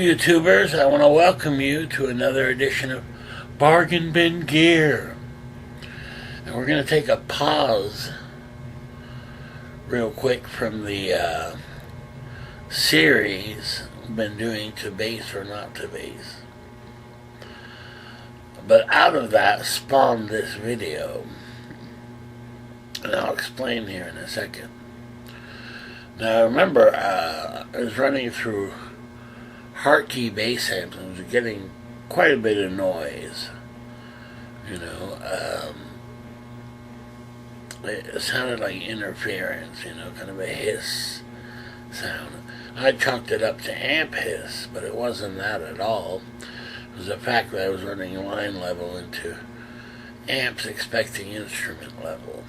YouTubers, I want to welcome you to another edition of Bargain Bin Gear. And we're going to take a pause real quick from the series we've been doing to bass or not to bass. But out of that spawned this video. And I'll explain here in a second. Now remember, I was running through Hartkey bass amps and was getting quite a bit of noise. You know, it sounded like interference, you know, kind of a hiss sound. I chalked it up to amp hiss, but it wasn't that at all. It was the fact that I was running line level into amps expecting instrument level.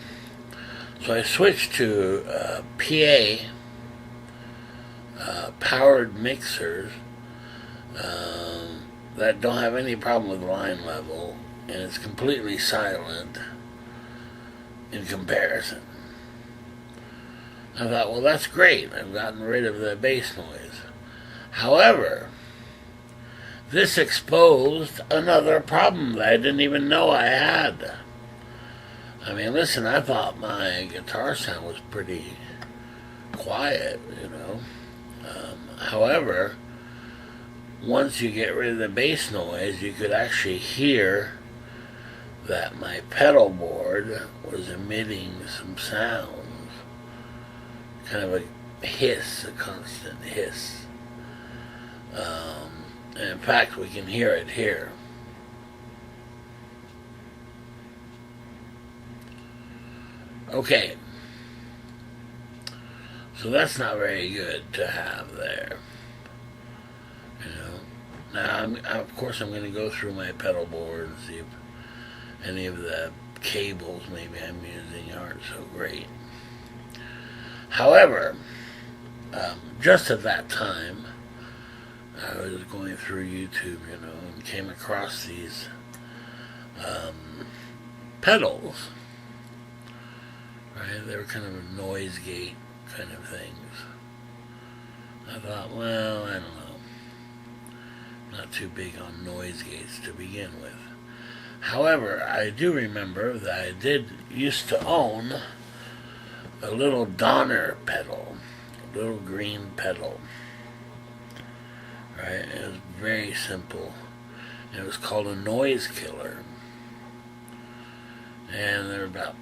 So I switched to PA powered mixers that don't have any problem with line level, and it's completely silent in comparison. I thought, well, that's great. I've gotten rid of the bass noise. However, this exposed another problem that I didn't even know I had. I mean, listen, I thought my guitar sound was pretty quiet, you know. However, once you get rid of the bass noise, you could actually hear that my pedal board was emitting some sounds. Kind of a hiss, a constant hiss. And in fact, we can hear it here. Okay. So that's not very good to have there. You know. Now, of course, I'm going to go through my pedal board and see if any of the cables maybe I'm using aren't so great. However, just at that time, I was going through YouTube, you know, and came across these pedals. Right? They were kind of noise gate kind of things. I thought, well, I don't know. Not too big on noise gates to begin with. However, I do remember that I used to own a little Donner pedal, a little green pedal. Right? It was very simple. It was called a noise killer. And they were about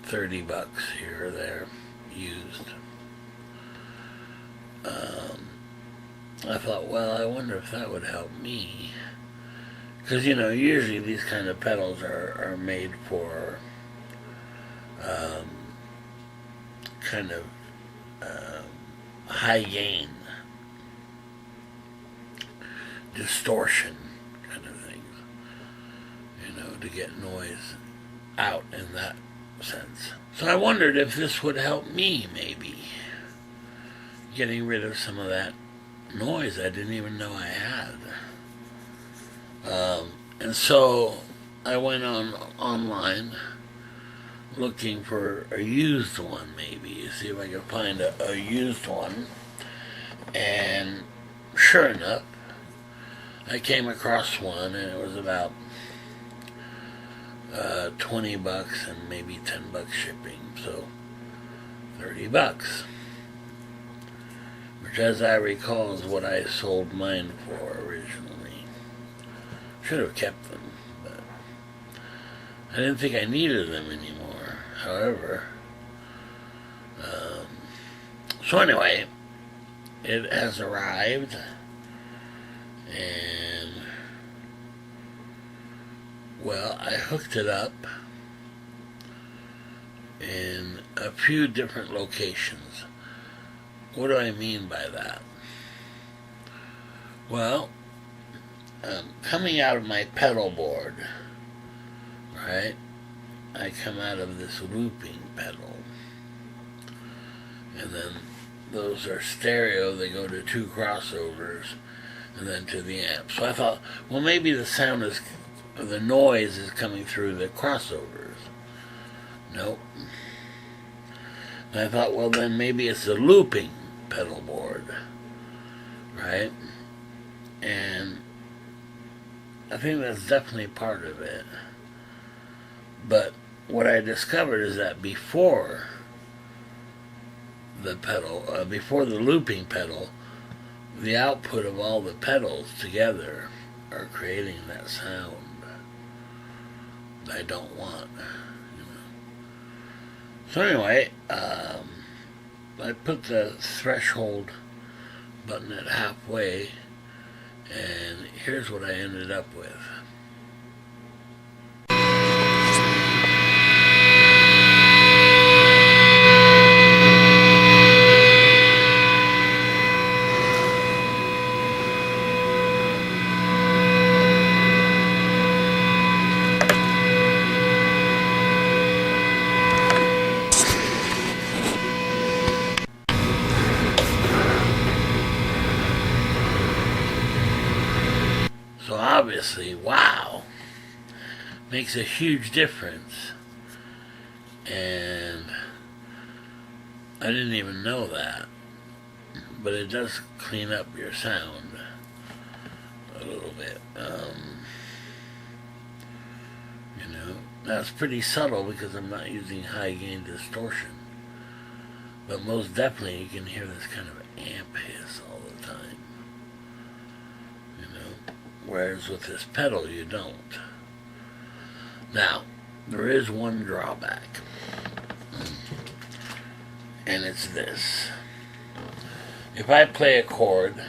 $30 here or there used. I thought, well, I wonder if that would help me. Because, you know, usually these kind of pedals are made for kind of high gain, distortion kind of things, you know, to get noise out in that sense. So I wondered if this would help me, maybe, getting rid of some of that noise I didn't even know I had. And so I went online looking for a used one, maybe, see if I could find a used one. And sure enough, I came across one, and it was about $20 and maybe $10 shipping, so $30, which, as I recall, is what I sold mine for originally. Should have kept them, but I didn't think I needed them anymore. However, so anyway, it has arrived, and well, I hooked it up in a few different locations. What do I mean by that? Well, coming out of my pedal board, right, I come out of this looping pedal, and then those are stereo. They go to two crossovers, and then to the amp. So I thought, well, maybe the sound is, the noise is coming through the crossovers. Nope. And I thought, well, then maybe it's a looping pedal board, right? And I think that's definitely part of it. But what I discovered is that before the pedal, before the looping pedal, the output of all the pedals together are creating that sound that I don't want. So anyway, I put the threshold button at halfway, and here's what I ended up with. So obviously, wow, makes a huge difference. And I didn't even know that. But it does clean up your sound a little bit. That's pretty subtle because I'm not using high gain distortion. But most definitely you can hear this kind of amp hiss all the time. Whereas with this pedal you don't. Now, there is one drawback. And it's this. If I play a chord,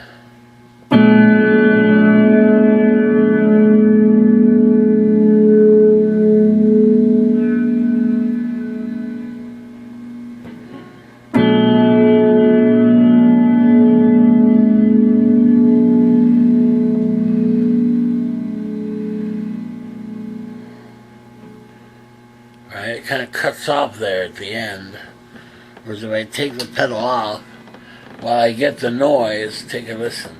it kind of cuts off there at the end. Whereas if I take the pedal off, while I get the noise, take a listen.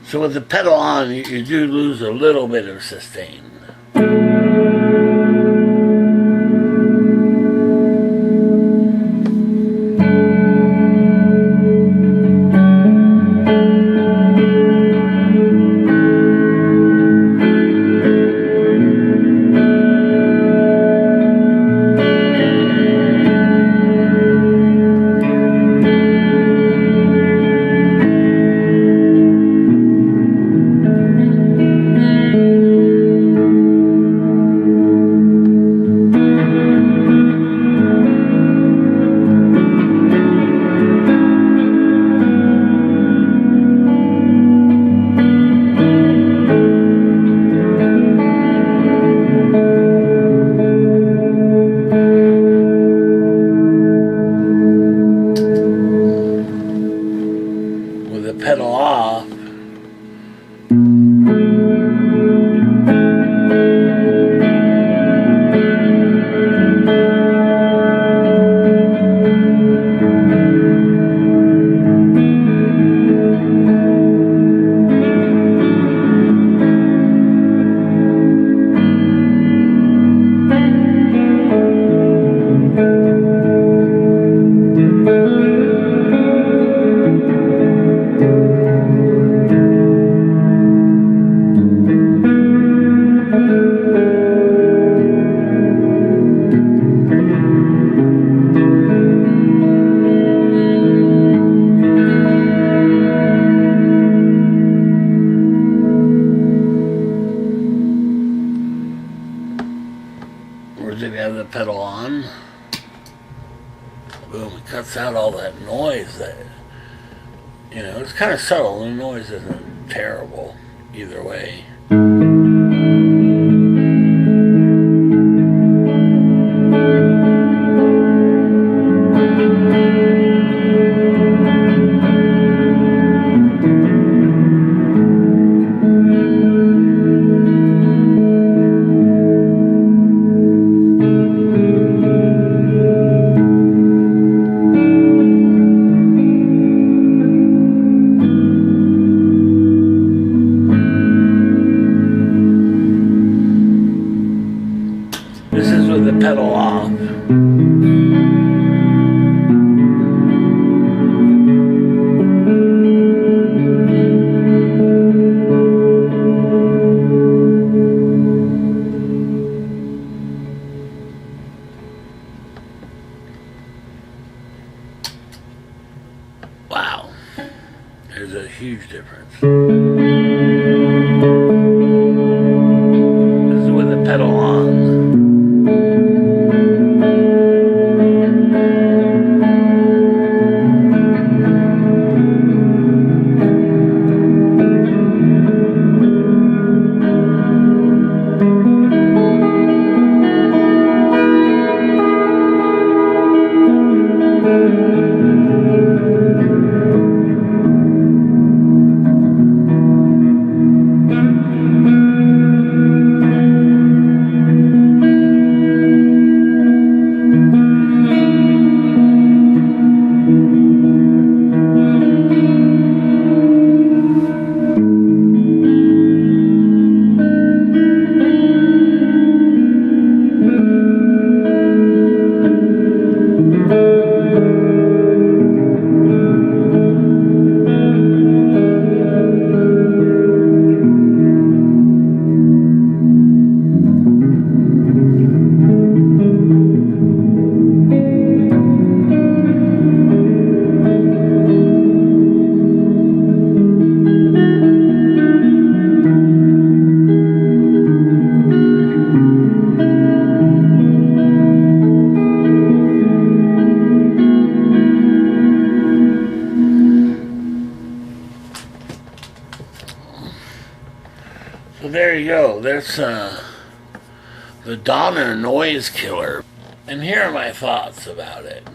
So with the pedal on, you do lose a little bit of sustain. Pedal off, whereas if you have the pedal on, boom, it cuts out all that noise that, it's kind of subtle. The noise isn't terrible either way. There's a huge difference. This is with the pedal on. So there you go. That's the Donner Noise Killer. And here are my thoughts about it.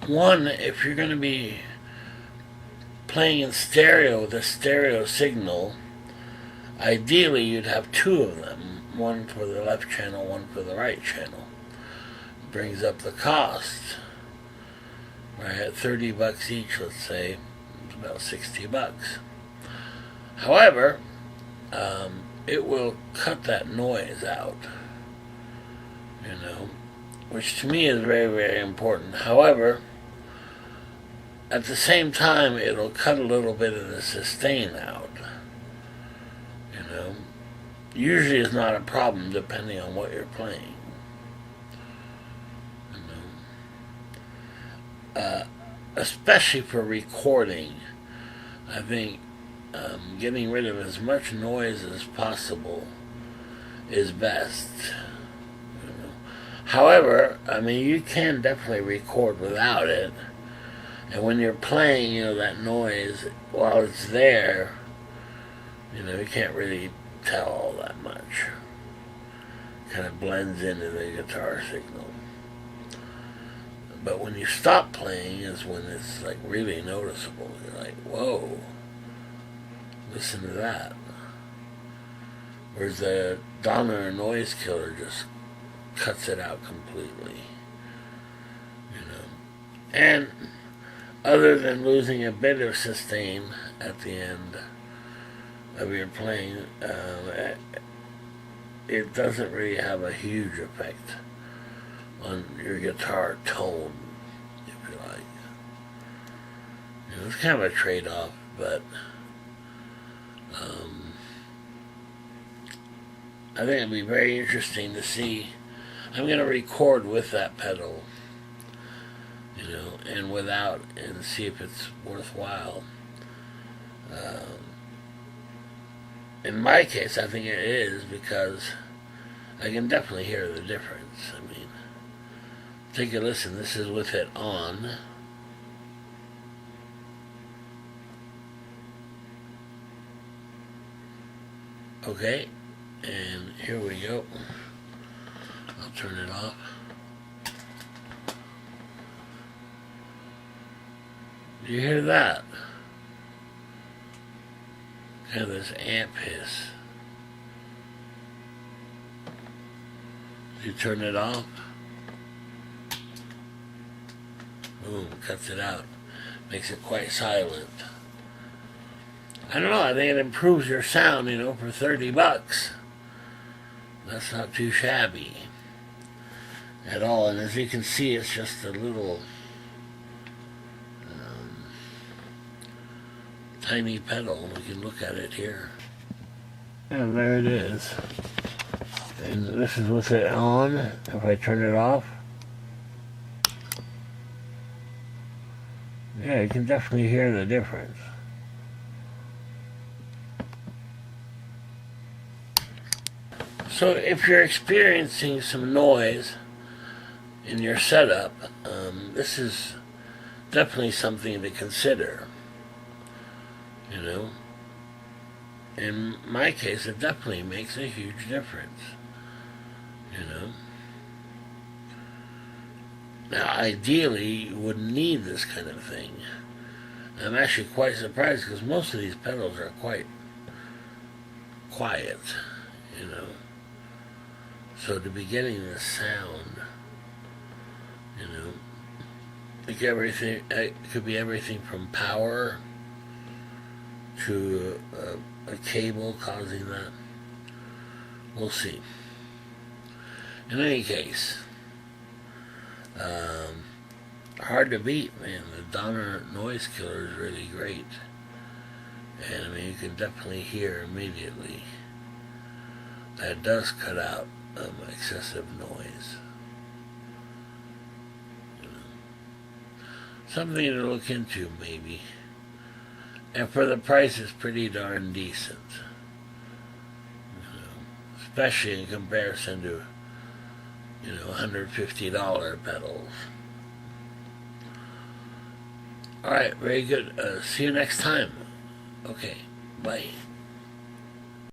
One, if you're going to be playing in stereo with a stereo signal, ideally you'd have two of them. One for the left channel, one for the right channel. Brings up the cost. Right at $30 each, let's say. About $60. However, it will cut that noise out, which to me is very, very important. However, at the same time, it'll cut a little bit of the sustain out. Usually it's not a problem depending on what you're playing. Especially for recording, I think getting rid of as much noise as possible is best. However, you can definitely record without it, and when you're playing, that noise, while it's there, you can't really tell all that much. Kind of blends into the guitar signal. But when you stop playing is when it's like really noticeable. You're like, whoa, listen to that. Whereas the Donner Noise Killer just cuts it out completely. And other than losing a bit of sustain at the end of your playing, it doesn't really have a huge effect on your guitar tone, if you like. It's kind of a trade-off, but I think it'd be very interesting to see. I'm going to record with that pedal, and without, and see if it's worthwhile. In my case, I think it is, because I can definitely hear the difference. Take a listen. This is with it on. Okay, and here we go. I'll turn it off. Do you hear that? Kind of this amp hiss. You turn it off. Boom, cuts it out. Makes it quite silent. I don't know, I think it improves your sound, for $30. That's not too shabby at all. And as you can see, it's just a little tiny pedal. We can look at it here. And there it is. And this is with it on. If I turn it off, Yeah, you can definitely hear the difference. So if you're experiencing some noise in your setup, this is definitely something to consider. You know, in my case, it definitely makes a huge difference. You know, now ideally you wouldn't need this kind of thing. I'm actually quite surprised because most of these pedals are quite quiet. You know, so to be getting this sound, you know, like everything, it could be everything from power to a cable causing that. We'll see. In any case, hard to beat, man. The Donner noise killer is really great. And I mean, you can definitely hear immediately that it does cut out excessive noise. You know. Something to look into, maybe. And for the price, it's pretty darn decent. You know, especially in comparison to, you know, $150 pedals. Alright, very good. See you next time. Okay, bye.